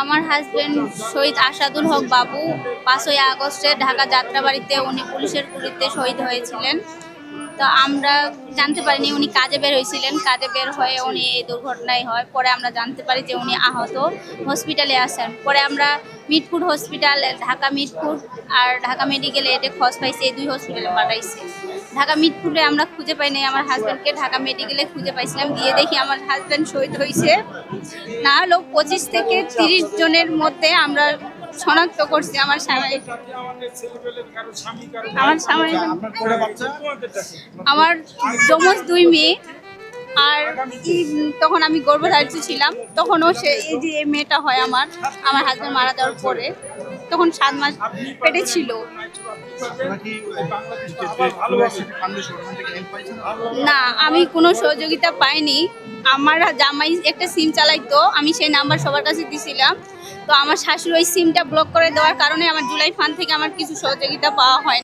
আমার হাজবেন্ড শহীদ আসাদুল হক বাবু 5ই আগস্টে ঢাকা যাত্রাবাড়িতে উনি পুলিশের গুলিতে শহীদ হয়েছিলেন। তো আমরা জানতে পারিনি উনি কাজে বের হয়েছিলেন, কাজে বের হয়ে উনি এই দুর্ঘটনায় হয়। পরে আমরা জানতে পারি যে উনি আহত, হসপিটালে আসেন। পরে আমরা মিটফুট হসপিটাল, ঢাকা মিটফুট আর ঢাকা মেডিকেলে এটা খোঁজ পাইছি, এই 2 হসপিটালে পাঠাইছি। ঢাকা মিটফুটে আমরা খুঁজে পাই নাই আমার হাজব্যান্ডকে, ঢাকা মেডিকেলে খুঁজে পাইছিলাম। গিয়ে দেখি আমার হাজব্যান্ড শহীদ হয়েছে। না হলেও 25 থেকে 30 জনের মধ্যে আমরা শনাক্ত করছি আমার স্বামী। আমার স্বামী, আমার যমজ 2 মেয়ে। আর তখন আমি গর্ভধারিত ছিলাম, তখনও সে এই যে এই মেয়েটা হয় আমার হাজব্যান্ড মারা যাওয়ার পরে, তখন 7 মাস পেটে ছিল। না, আমি কোনো সহযোগিতা পাইনি। আমার জামাই একটা সিম চালাইতো, আমি সেই নাম্বার সবার কাছে দিছিলাম। তো আমার শাশুড়ি ওই সিমটা ব্লক করে দেওয়ার কারণে আমার জুলাই ফান্ড থেকে আমার কিছু সহযোগিতা পাওয়া হয়।